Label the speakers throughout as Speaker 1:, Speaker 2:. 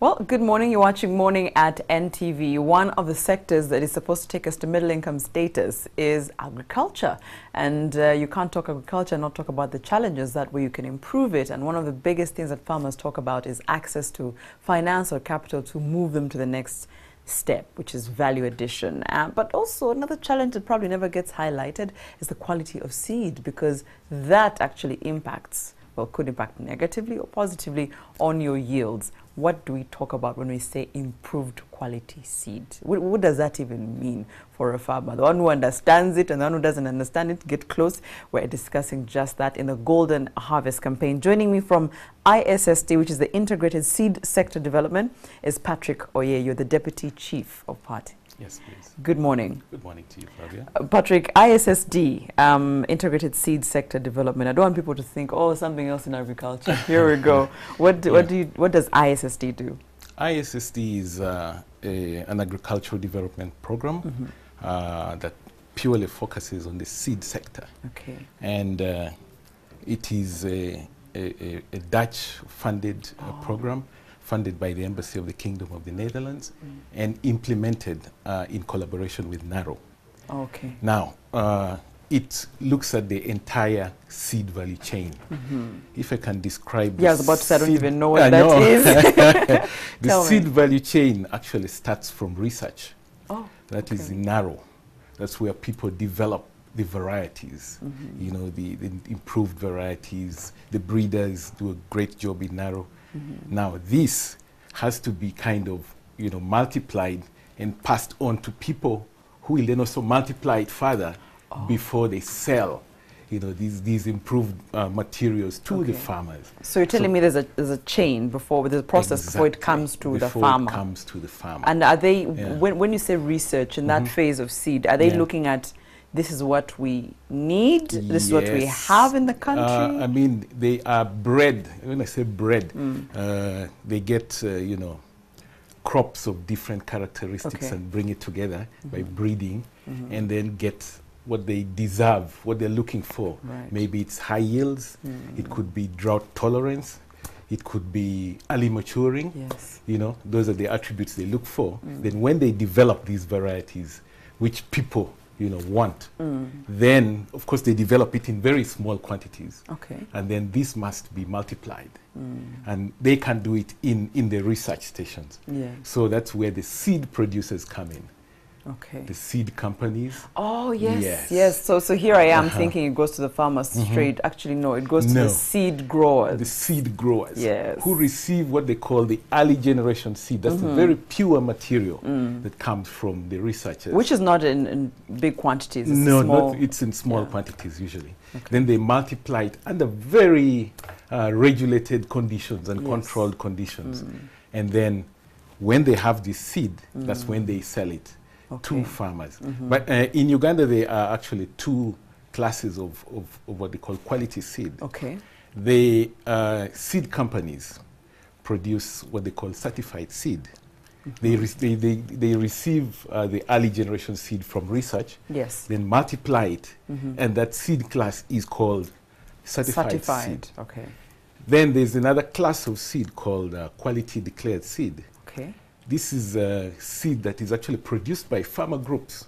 Speaker 1: Well, good morning. You're watching Morning at NTV. One of the sectors that is supposed to take us to middle income status is agriculture. And you can't talk agriculture and not talk about the challenges that way you can improve it. And one of the biggest things that farmers talk about is access to finance or capital to move them to the next step, which is value addition. But also another challenge that probably never gets highlighted is the quality of seed, because that actually impacts, well, could impact negatively or positively on your yields. What do we talk about when we say improved quality seed? What does that even mean for a farmer? The one who understands it and the one who doesn't understand it, get close. We're discussing just that in the Golden Harvest campaign. Joining me from ISSD, which is the Integrated Seed Sector Development, is Patrick Oyeyo, the Deputy Chief of Party.
Speaker 2: Yes, please.
Speaker 1: Good morning.
Speaker 2: Good morning to you, Flavia.
Speaker 1: Patrick, ISSD, Integrated Seed Sector Development. I don't want people to think, oh, something else in agriculture. Here we go. What does ISSD do?
Speaker 2: ISSD is an agricultural development program that purely focuses on the seed sector.
Speaker 1: Okay.
Speaker 2: And it is a Dutch-funded program, funded by the Embassy of the Kingdom of the Netherlands and implemented in collaboration with NARO.
Speaker 1: Okay.
Speaker 2: Now, it looks at the entire seed value chain. If I can describe
Speaker 1: I was about to say, I don't even know what
Speaker 2: I
Speaker 1: that
Speaker 2: know.
Speaker 1: is.
Speaker 2: The seed value chain actually starts from research.
Speaker 1: Oh,
Speaker 2: That is in NARO. That's where people develop the varieties, you know, the improved varieties. The breeders do a great job in NARO. Now, this has to be kind of, you know, multiplied and passed on to people who will then also multiply it further before they sell, you know, these improved materials to the farmers.
Speaker 1: So you're telling me there's a chain before, there's a process before it comes to the farmer.
Speaker 2: Before it comes to the farmer.
Speaker 1: And are they, when you say research in that phase of seed, are they looking at this is what we need, this is what we have in the country?
Speaker 2: I mean, they are bred. When I say bred, they get, you know, crops of different characteristics and bring it together by breeding and then get what they deserve, what they're looking for.
Speaker 1: Right.
Speaker 2: Maybe it's high yields, it could be drought tolerance, it could be early maturing.
Speaker 1: Yes.
Speaker 2: You know, those are the attributes they look for. Then when they develop these varieties, which people, you know, want, then of course they develop it in very small quantities.
Speaker 1: Okay.
Speaker 2: And then this must be multiplied. And they can do it in the research stations.
Speaker 1: Yeah.
Speaker 2: So that's where the seed producers come in.
Speaker 1: Okay.
Speaker 2: The seed companies.
Speaker 1: Oh, yes. Yes. So here I am thinking it goes to the farmers straight. Actually, no, it goes to the seed growers.
Speaker 2: The seed growers.
Speaker 1: Yes.
Speaker 2: Who receive what they call the early generation seed. That's the very pure material that comes from the researchers.
Speaker 1: Which is not in big quantities. It's
Speaker 2: No, it's in small quantities usually. Okay. Then they multiply it under very regulated conditions and controlled conditions. And then when they have this seed, that's when they sell it to farmers. But in Uganda, there are actually two classes of what they call quality seed.
Speaker 1: Okay.
Speaker 2: The seed companies produce what they call certified seed. They receive the early generation seed from research, then multiply it, and that seed class is called certified seed.
Speaker 1: Okay.
Speaker 2: Then there's another class of seed called quality declared seed.
Speaker 1: Okay.
Speaker 2: This is a seed that is actually produced by farmer groups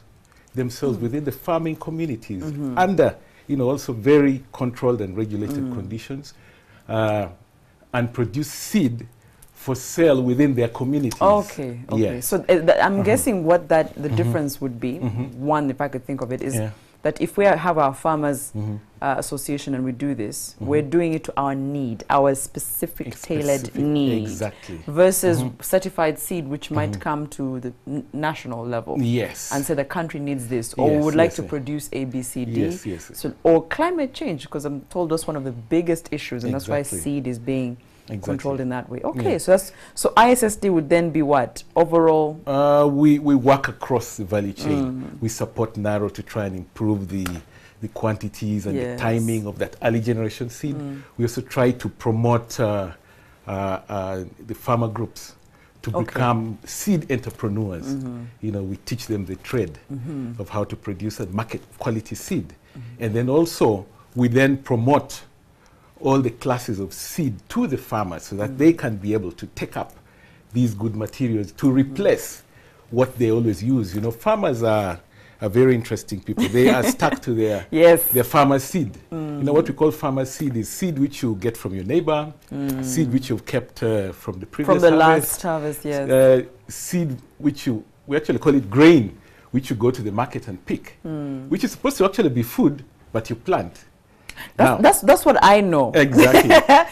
Speaker 2: themselves within the farming communities under, you know, also very controlled and regulated conditions, and produce seed for sale within their communities. Okay.
Speaker 1: Yes. So I'm guessing what the difference would be, one, if I could think of it, is that if we have our farmers association and we do this, we're doing it to our need, our specific tailored need.
Speaker 2: Exactly.
Speaker 1: Versus certified seed, which might come to the national level.
Speaker 2: Yes.
Speaker 1: And say the country needs this, or we would like to produce A, B, C, D.
Speaker 2: Yes.
Speaker 1: So, or climate change, because I'm told that's one of the biggest issues, and that's why seed is being controlled in that way. Okay, so ISSD would then be what? Overall?
Speaker 2: We work across the value chain. We support NARO to try and improve the quantities and the timing of that early generation seed. We also try to promote the farmer groups to become seed entrepreneurs. You know, we teach them the trade of how to produce and market quality seed. And then also, we then promote all the classes of seed to the farmers so that they can be able to take up these good materials to replace what they always use. You know, farmers are very interesting people. They are stuck to their their farmer seed. You know, what we call farmer seed is seed which you get from your neighbor, seed which you've kept from the previous
Speaker 1: last harvest, yes.
Speaker 2: Seed which we actually call it grain, which you go to the market and pick, which is supposed to actually be food, but you plant.
Speaker 1: That's what I know.
Speaker 2: Exactly.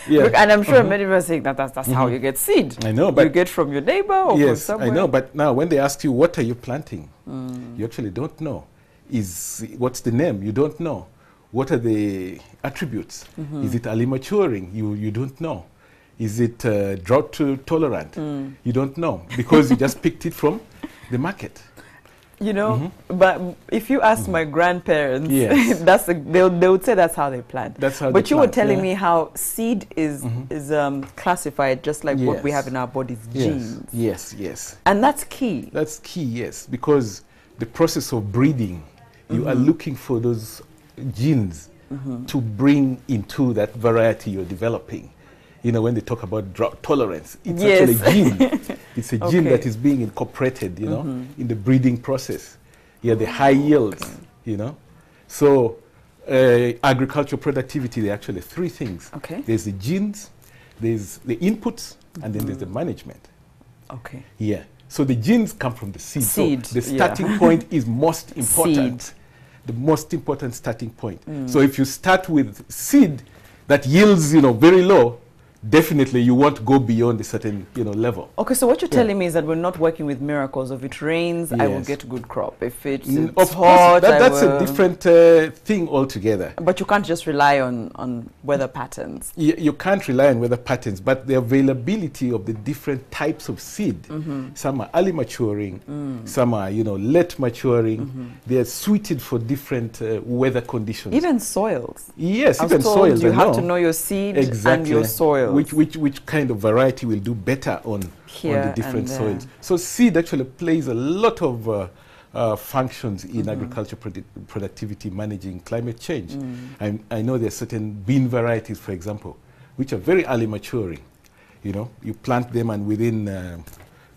Speaker 2: Yeah.
Speaker 1: And I'm sure many people are saying that's how you get seed.
Speaker 2: I know, but
Speaker 1: you get from your neighbor or from somewhere.
Speaker 2: I know, but now when they ask you what are you planting, you actually don't know. What's the name? You don't know. What are the attributes? Is it early maturing? You don't know. Is it drought tolerant? You don't know because you just picked it from the market.
Speaker 1: You know, but if you ask my grandparents, they would say that's how they plant.
Speaker 2: That's how.
Speaker 1: But you were telling me how seed is classified just like what we have in our bodies, genes.
Speaker 2: Yes.
Speaker 1: And that's key.
Speaker 2: That's key, yes, because the process of breeding, you are looking for those genes to bring into that variety you're developing. You know, when they talk about drought tolerance, it's actually a gene. It's a gene that is being incorporated, you know, in the breeding process. Yeah, the high yields, you know. So agricultural productivity, there are actually three things. There's the genes, there's the inputs, and then there's the management. Yeah. So the genes come from the seed. So the starting point is most important. Seed. The most important starting point. So if you start with seed that yields, you know, very low, definitely you won't go beyond a certain, you know, level. Okay, so what you're telling me is that we're not working with miracles. If it rains, I will get a good crop. If it's hot, that's a different thing altogether. But you can't just rely on weather patterns. You can't rely on weather patterns, but the availability of the different types of seed. Some are early maturing, some are, you know, late maturing. They are suited for different weather conditions. Even soils. Yes, even soils. You have to know your seed and your soil. Which kind of variety will do better on the different soils. So seed actually plays a lot of functions in agriculture productivity, managing climate change. I know there are certain bean varieties, for example, which are very early maturing. You know, you plant them and within,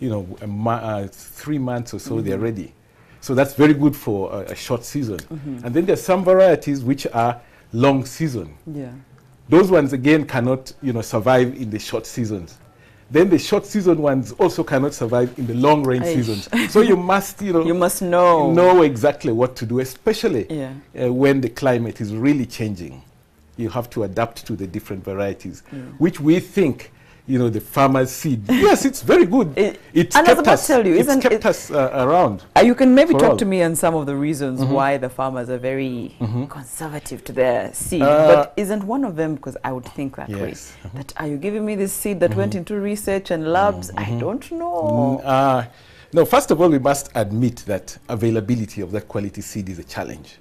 Speaker 2: you know, 3 months or so, they're ready. So that's very good for a short season. And then there are some varieties which are long season. Those ones, again, cannot, you know, survive in the short seasons. Then the short season ones also cannot survive in the long range seasons. So you must, you know, you must know exactly what to do, especially when the climate is really changing. You have to adapt to the different varieties, which we think, you know, the farmer's seed. Yes, it's very good. It's kept us around. You can maybe talk to me on some of the reasons why the farmers are very conservative to their seed. But isn't one of them, because I would think that way, that are you giving me this seed that went into research and labs? I don't know. No, first of all, we must admit that availability of that quality seed is a challenge.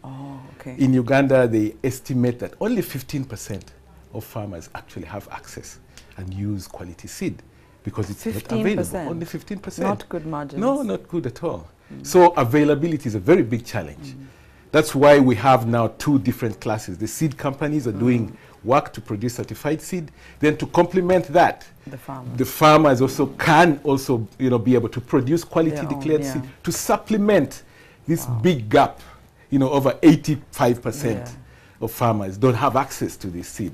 Speaker 2: In Uganda, they estimate that only 15% of farmers actually have access and use quality seed because it's not available. Only 15%. Not good margins. No, not good at all. So availability is a very big challenge. That's why we have now two different classes. The seed companies are doing work to produce certified seed. Then to complement that, the farmers also can also, you know, be able to produce quality declared seed to supplement this big gap. You know, over 85% of farmers don't have access to this seed.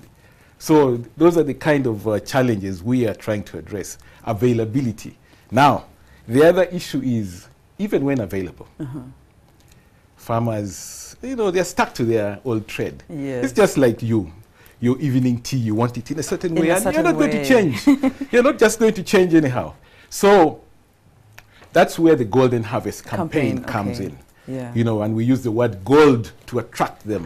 Speaker 2: So those are the kind of challenges we are trying to address. Availability. Now, the other issue is, even when available, farmers, you know, they're stuck to their old trade. It's just like you. Your evening tea, you want it in a certain way, and you're not going to change. You're not just going to change anyhow. So that's where the Golden Harvest campaign comes in. You know, and we use the word gold to attract them.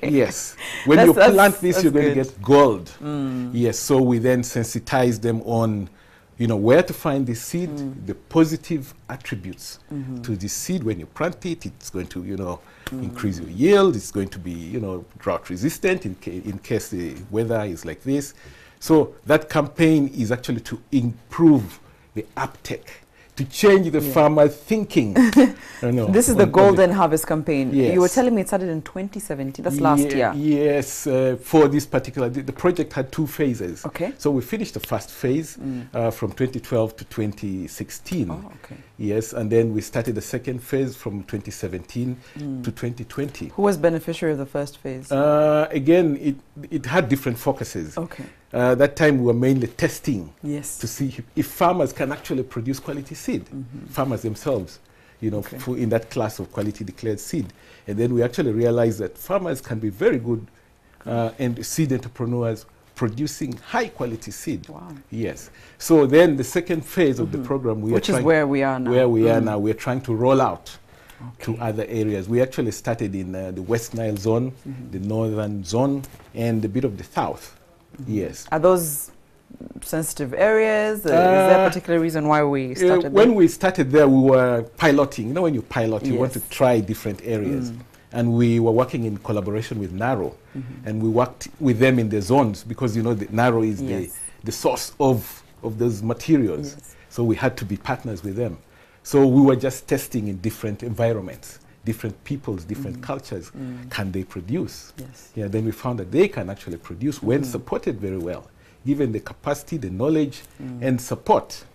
Speaker 2: Yes. When you plant this, you're going to get gold. Yes. So we then sensitize them on, you know, where to find the seed, the positive attributes to the seed. When you plant it, it's going to, you know, increase your yield. It's going to be, you know, drought resistant in case the weather is like this. So that campaign is actually to improve the uptake, to change the farmer thinking.
Speaker 1: This is the Golden Harvest campaign.
Speaker 2: Yes.
Speaker 1: You were telling me it started in 2017. That's last year.
Speaker 2: Yes, for this particular, the project had 2 phases.
Speaker 1: Okay.
Speaker 2: So we finished the first phase from 2012 to 2016.
Speaker 1: Oh, okay.
Speaker 2: Yes, and then we started the second phase from 2017 to 2020.
Speaker 1: Who was beneficiary of the first phase?
Speaker 2: Again, it had different focuses.
Speaker 1: Okay.
Speaker 2: That time we were mainly testing
Speaker 1: to
Speaker 2: see if farmers can actually produce quality seed, farmers themselves, in that class of quality declared seed. And then we actually realized that farmers can be very good and seed entrepreneurs producing high quality seed.
Speaker 1: Wow.
Speaker 2: Yes. So then the second phase of the program,
Speaker 1: which is where we are now.
Speaker 2: Where we are now, we're trying to roll out to other areas. We actually started in the West Nile zone, the northern zone, and a bit of the south. Yes.
Speaker 1: Are those sensitive areas? Is there a particular reason why we started
Speaker 2: when we started there, we were piloting. When you pilot, you want to try different areas. And we were working in collaboration with NARO. And we worked with them in the zones because, the NARO is the source of those materials. So we had to be partners with them. So we were just testing in different environments, different peoples, different cultures. Can they produce? Yeah, then we found that they can actually produce when supported very well, given the capacity, the knowledge, and support.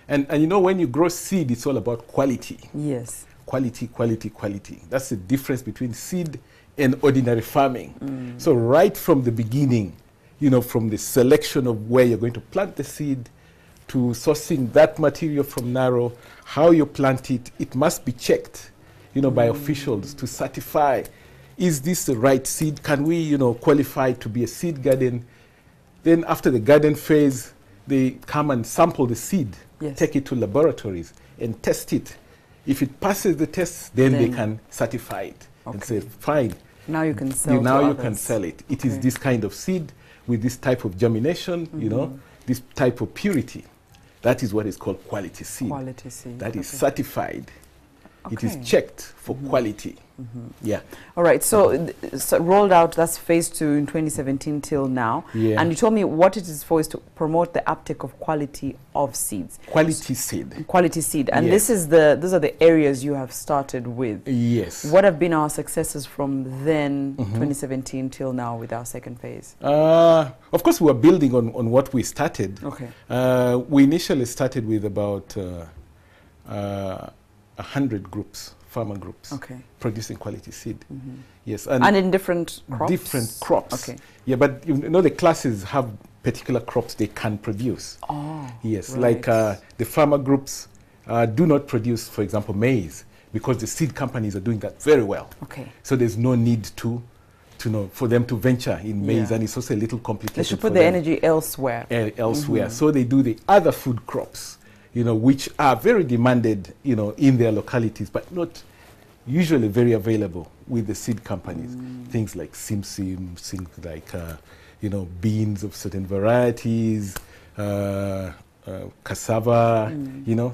Speaker 2: And when you grow seed, it's all about quality.
Speaker 1: Yes.
Speaker 2: Quality, quality, quality. That's the difference between seed and ordinary farming. So right from the beginning, from the selection of where you're going to plant the seed, to sourcing that material from NARO, how you plant it, it must be checked, by officials to certify, is this the right seed? Can we, qualify to be a seed garden? Then after the garden phase, they come and sample the seed, take it to laboratories and test it. If it passes the test, then they can certify it and say, fine.
Speaker 1: Now you can sell
Speaker 2: Now you can sell it. It is this kind of seed with this type of germination, this type of purity. That is what is called quality seed.
Speaker 1: Quality seed.
Speaker 2: That is certified. It is checked for quality. Yeah.
Speaker 1: All right. So rolled out, that's phase 2 in 2017 till now.
Speaker 2: Yeah.
Speaker 1: And you told me what it is for is to promote the uptake of quality of seeds.
Speaker 2: Quality seed.
Speaker 1: Quality seed. And these are the areas you have started with.
Speaker 2: Yes.
Speaker 1: What have been our successes from then, 2017 till now with our second phase?
Speaker 2: Of course, we were building on what we started.
Speaker 1: Okay.
Speaker 2: We initially started with about 100 groups, farmer groups, producing quality seed. Yes, and
Speaker 1: in different crops?
Speaker 2: Different crops.
Speaker 1: Okay.
Speaker 2: Yeah, but the classes have particular crops they can produce.
Speaker 1: Oh,
Speaker 2: yes, like the farmer groups do not produce, for example, maize, because the seed companies are doing that very well. Okay. So there's no need for them to venture in maize, and it's also a little complicated.
Speaker 1: They should put the energy elsewhere.
Speaker 2: So they do the other food crops, which are very demanded, in their localities, but not usually very available with the seed companies. Things like simsim, things like, beans of certain varieties, cassava,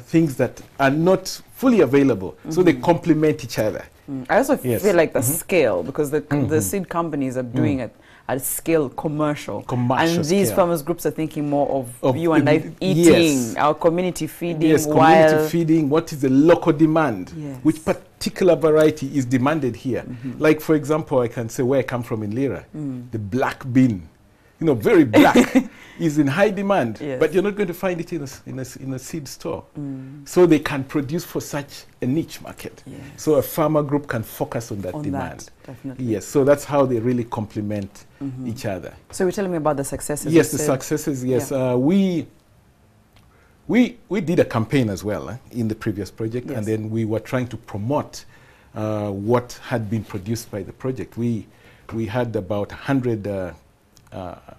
Speaker 2: things that are not fully available. So they complement each other.
Speaker 1: I also feel like the scale, because the seed companies are doing it at scale commercial. And these farmers groups are thinking more of you and I eating, our community feeding.
Speaker 2: Yes, community feeding. What is the local demand? Which particular variety is demanded here? Like, for example, I can say where I come from in Lira, the black bean, very black, is in high demand, but you're not going to find it in a seed store. So they can produce for such a niche market. So a farmer group can focus on that demand.
Speaker 1: Definitely.
Speaker 2: Yes, so that's how they really complement each other.
Speaker 1: So you're telling me about the successes?
Speaker 2: Yes, the successes, yes. We did a campaign as well in the previous project, and then we were trying to promote what had been produced by the project. We had about 100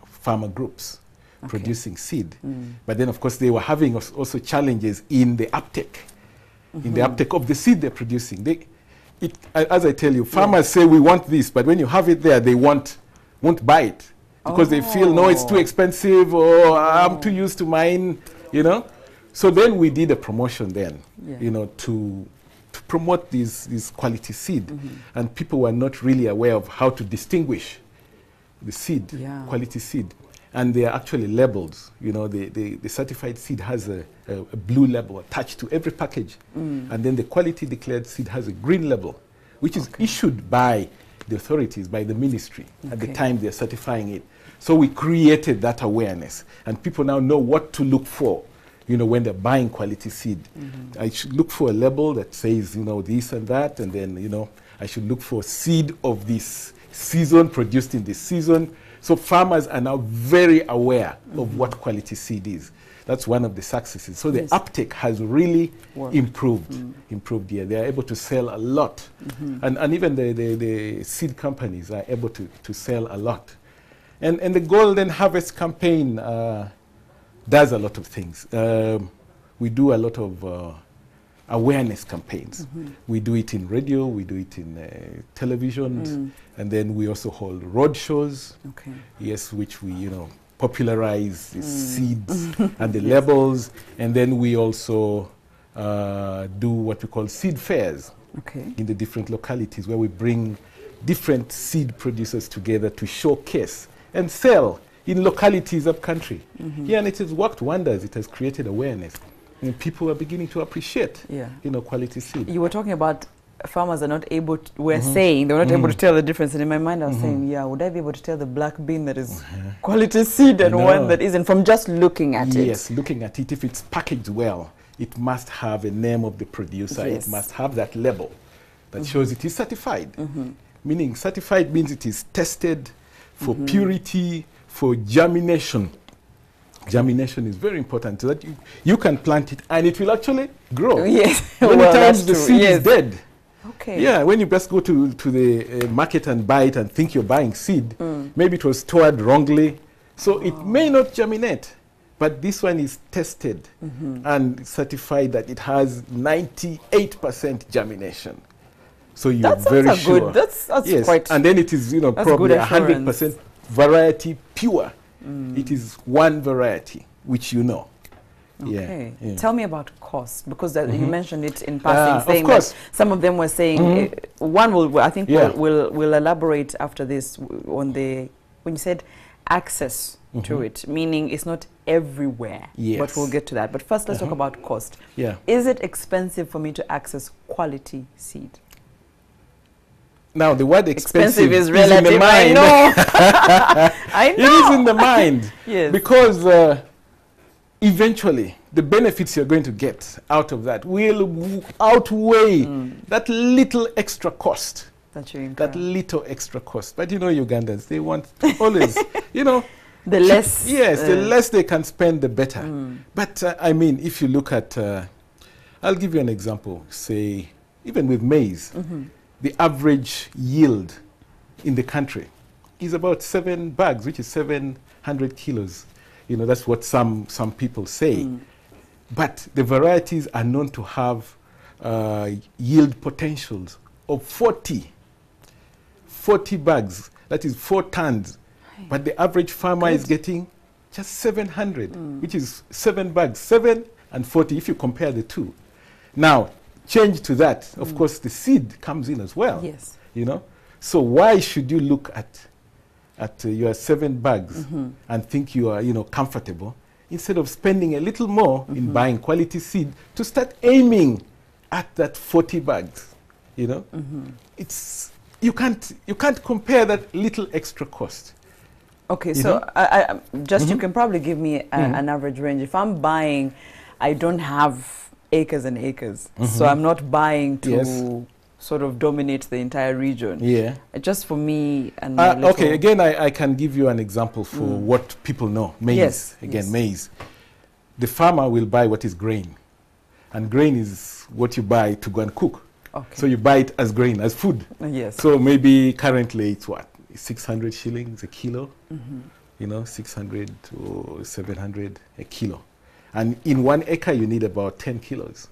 Speaker 2: farmer groups producing seed. But then, of course, they were having also challenges in the uptake, in the uptake of the seed they're producing. As I tell you, farmers say, we want this, but when you have it there, they won't buy it because they feel, no, it's too expensive, or I'm too used to mine, So then we did a promotion then, to promote this quality seed. And people were not really aware of how to distinguish the seed, quality seed. and they are actually labeled. You know, the certified seed has a blue label attached to every package, and then the quality declared seed has a green label, which is issued by the authorities, by the ministry at the time they're certifying it. So we created that awareness, and people now know what to look for, you know, when they're buying quality seed. I should look for a label that says, you know, this and that, and then, you know, I should look for seed of this season, produced in this season. So farmers are now very aware of what quality seed is. That's one of the successes. So the uptake has really improved. Yeah, they are able to sell a lot. And even the seed companies are able to sell a lot. And the Golden Harvest campaign does a lot of things. We do a lot of awareness campaigns. We do it in radio, we do it in television, and then we also hold road shows. Yes, which we, you know, popularize the seeds and the labels, and then we also do what we call seed fairs in the different localities, where we bring different seed producers together to showcase and sell in localities up country. Yeah, and it has worked wonders. It has created awareness. And people are beginning to appreciate, you know, quality seed.
Speaker 1: You were talking about farmers are not able to, we're saying, they're not able to tell the difference. And in my mind, I was saying, yeah, would I be able to tell the black bean that is quality seed and one that isn't from just looking at it?
Speaker 2: Yes, looking at it. If it's packaged well, it must have a name of the producer. It must have that label that shows it is certified. Meaning certified means it is tested for purity, for germination. Germination is very important, so that you can plant it and it will actually grow. Many times the seed is dead. Yeah, when you just go to the market and buy it and think you're buying seed, maybe it was stored wrongly, so it may not germinate. But this one is tested and certified that it has 98% germination. So you're very sure.
Speaker 1: That's quite.
Speaker 2: And then it is, you know, probably 100% variety pure. It is one variety, which you know.
Speaker 1: Yeah. Tell me about cost, because you mentioned it in passing, saying that some of them were saying, one will, I think we'll elaborate after this on the, when you said access to it, meaning it's not everywhere, but we'll get to that. But first, let's talk about cost. Is it expensive for me to access quality seed?
Speaker 2: Now, the word expensive is
Speaker 1: relative.
Speaker 2: In the mind.
Speaker 1: I know. I know.
Speaker 2: It is in the mind. Because eventually, the benefits you're going to get out of that will outweigh that little extra cost. That little extra cost. But you know, Ugandans, they want always, you know,
Speaker 1: the less.
Speaker 2: Yes, the less they can spend, the better. But I mean, if you look at, I'll give you an example. Say, even with maize, the average yield in the country is about 7 bags, which is 700 kilos. You know, that's what some people say. But the varieties are known to have yield potentials of 40 bags. That is 4 tons. But the average farmer is getting just 700, which is 7 bags, 7 and 40, if you compare the two. Now, change to that, of course, the seed comes in as well. You know, so why should you look at your 7 bags and think you are, you know, comfortable, instead of spending a little more in buying quality seed to start aiming at that 40 bags? You know, it's you can't compare that little extra cost.
Speaker 1: Okay, so I just you can probably give me an average range. If I'm buying, I don't have acres and acres, so I'm not buying to sort of dominate the entire region. Just for me and my
Speaker 2: okay, again, I can give you an example for what people know. Maize, maize. The farmer will buy what is grain, and grain is what you buy to go and cook. So you buy it as grain, as food. So maybe currently it's what, 600 shillings a kilo, you know, 600 to 700 a kilo. And in 1 acre, you need about 10 kilos.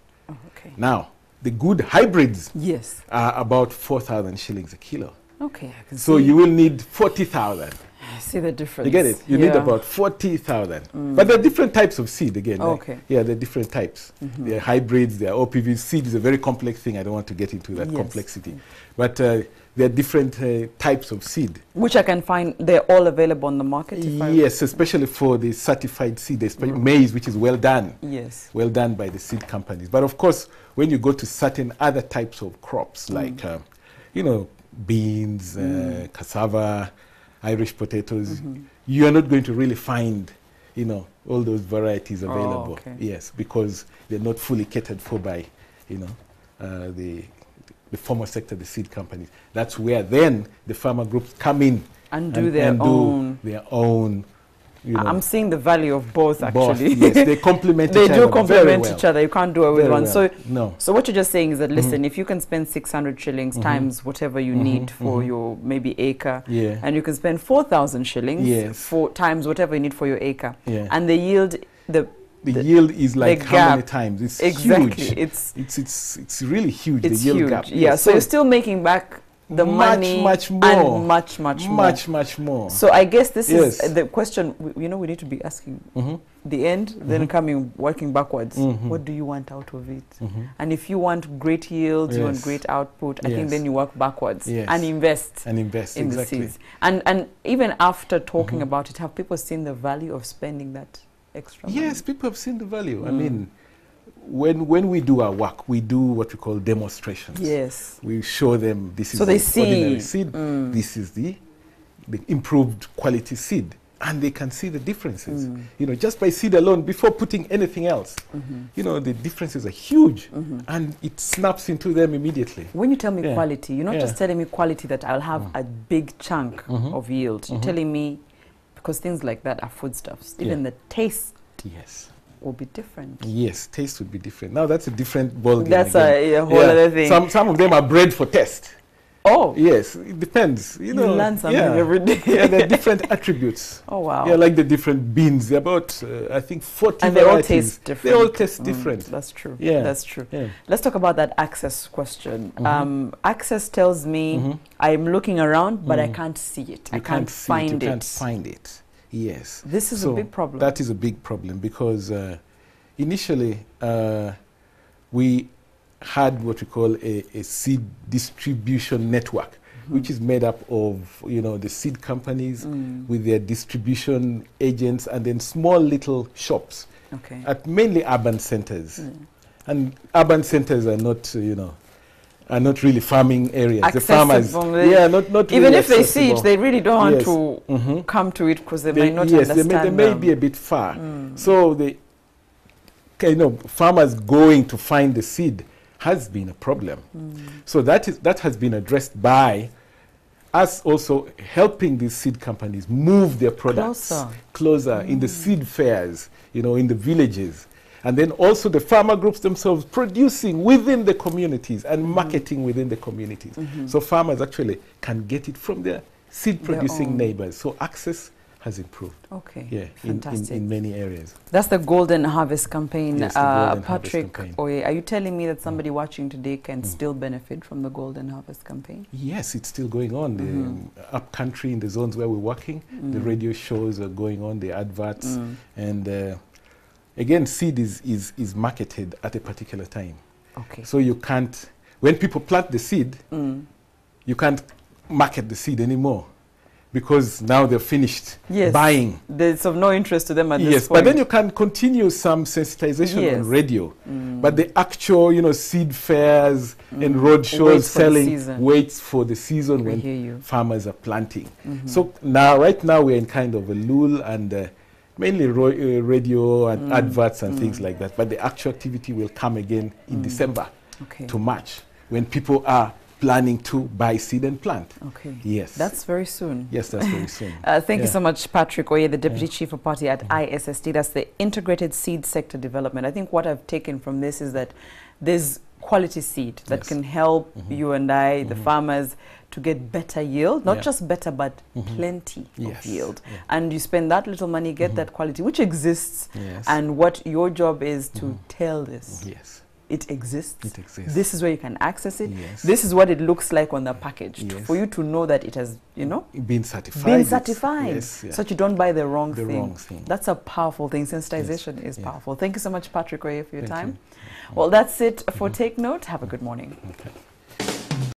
Speaker 2: Now, the good hybrids are about 4,000 shillings a kilo.
Speaker 1: I can
Speaker 2: so
Speaker 1: see.
Speaker 2: You will need 40,000
Speaker 1: I see the difference.
Speaker 2: You get it? You need about 40,000. But there are different types of seed again.
Speaker 1: Okay.
Speaker 2: Yeah, there are different types. There are hybrids, there are OPVs. Seed is a very complex thing. I don't want to get into that complexity. But there are different types of seed.
Speaker 1: Which I can find, they're all available on the market?
Speaker 2: Yes, especially for the certified seed, especially maize, which is well done.
Speaker 1: Yes.
Speaker 2: Well done by the seed companies. But of course, when you go to certain other types of crops, like, you know, beans, cassava, Irish potatoes, you are not going to really find, you know, all those varieties available.
Speaker 1: Oh, okay.
Speaker 2: Yes, because they're not fully catered for by, you know, the formal sector, the seed companies. That's where then the farmer groups come in
Speaker 1: and do their own.
Speaker 2: You know,
Speaker 1: I'm seeing the value of both, actually.
Speaker 2: Yes, they complement each other.
Speaker 1: They do complement each other. You can't do it with one.
Speaker 2: Well.
Speaker 1: So, so what you're just saying is that, listen, if you can spend 600 shillings times whatever you need for your maybe acre, and you can spend 4,000 shillings for times whatever you need for your acre, and the yield, the
Speaker 2: yield is like how many times? It's
Speaker 1: exactly
Speaker 2: huge. It's really huge.
Speaker 1: It's
Speaker 2: the yield
Speaker 1: huge.
Speaker 2: gap.
Speaker 1: Yeah. So you're still making back the money
Speaker 2: much more,
Speaker 1: and much more. So I guess this is the question. You know, we need to be asking the end, then working backwards. What do you want out of it? And if you want great yields, you want great output, I think then you work backwards and invest in the seeds. And even after talking about it, have people seen the value of spending that extra money?
Speaker 2: Yes, people have seen the value. I mean, when we do our work, we do what we call demonstrations.
Speaker 1: Yes.
Speaker 2: We show them this is
Speaker 1: so they
Speaker 2: the ordinary seed, this is the improved quality seed. And they can see the differences, you know, just by seed alone, before putting anything else. You know, the differences are huge, and it snaps into them immediately.
Speaker 1: When you tell me quality, you're not just telling me quality that I'll have a big chunk of yield. You're telling me, because things like that are foodstuffs, even the taste will be different.
Speaker 2: Yes, taste would be different. Now that's a different ballgame.
Speaker 1: That's a whole other thing.
Speaker 2: Some of them are bred for taste.
Speaker 1: Oh.
Speaker 2: Yes, it depends. You know,
Speaker 1: learn something every day.
Speaker 2: There are different attributes.
Speaker 1: Oh, wow.
Speaker 2: Yeah, like the different beans. There are about, I think, 40
Speaker 1: and they
Speaker 2: varieties.
Speaker 1: all taste different.
Speaker 2: They all taste different.
Speaker 1: That's true.
Speaker 2: Yeah.
Speaker 1: That's true.
Speaker 2: Yeah.
Speaker 1: Let's talk about that access question. Access tells me I'm looking around, but I can't see it. I can't find it.
Speaker 2: You can't find it. Yes.
Speaker 1: This is a big problem.
Speaker 2: That is a big problem because initially we had what we call a seed distribution network, which is made up of, you know, the seed companies with their distribution agents and then small little shops at mainly urban centers. And urban centers are not, you know, are not really farming areas.
Speaker 1: Accessible.
Speaker 2: The farmers, not
Speaker 1: even
Speaker 2: really
Speaker 1: if they see it, they really don't want to come to it because they might not understand.
Speaker 2: They may be a bit far. So the, you know, farmers going to find the seed has been a problem. So that has been addressed by us also helping these seed companies move their products closer in the seed fairs, you know, in the villages. And then also the farmer groups themselves producing within the communities and marketing within the communities. So farmers actually can get it from their seed producing neighbors. So access has improved.
Speaker 1: Okay.
Speaker 2: Yeah,
Speaker 1: fantastic.
Speaker 2: In many areas.
Speaker 1: That's the Golden Harvest Campaign.
Speaker 2: Yes, the Golden
Speaker 1: Patrick,
Speaker 2: Harvest Campaign.
Speaker 1: Oye, are you telling me that somebody watching today can still benefit from the Golden Harvest Campaign?
Speaker 2: Yes, it's still going on. The up country in the zones where we're working, the radio shows are going on, the adverts, and again, seed is marketed at a particular time.
Speaker 1: Okay.
Speaker 2: So you can't, when people plant the seed, you can't market the seed anymore, because now they're finished buying.
Speaker 1: It's of no interest to them at this point.
Speaker 2: Yes, but then you can continue some sensitization on radio. But the actual, you know, seed fairs and road shows selling waits for the season when farmers are planting. So now, right now, we're in kind of a lull and mainly radio and adverts and things like that. But the actual activity will come again in December to March, when people are planning to buy seed and plant.
Speaker 1: Okay.
Speaker 2: Yes.
Speaker 1: That's very soon.
Speaker 2: Yes, that's very soon.
Speaker 1: Thank you so much, Patrick Oye, the Deputy Chief of Party at ISSD. That's the Integrated Seed Sector Development. I think what I've taken from this is that there's quality seed that can help you and I, the farmers, to get better yield, not just better, but plenty of yield. And you spend that little money, get that quality, which exists, and what your job is to tell this. it exists.
Speaker 2: It exists.
Speaker 1: This is where you can access it.
Speaker 2: Yes.
Speaker 1: This is what it looks like on the package.
Speaker 2: Yes.
Speaker 1: For you to know that it has, you know,
Speaker 2: been certified.
Speaker 1: Been certified.
Speaker 2: Yes, yeah.
Speaker 1: So that you don't buy the wrong
Speaker 2: The
Speaker 1: thing.
Speaker 2: wrong thing.
Speaker 1: That's a powerful thing. Sensitization is
Speaker 2: Yeah.
Speaker 1: powerful. Thank you so much, Patrick Oye, for your
Speaker 2: Thank
Speaker 1: time.
Speaker 2: you.
Speaker 1: Well, that's it for Take Note. Have a good morning.
Speaker 2: Okay.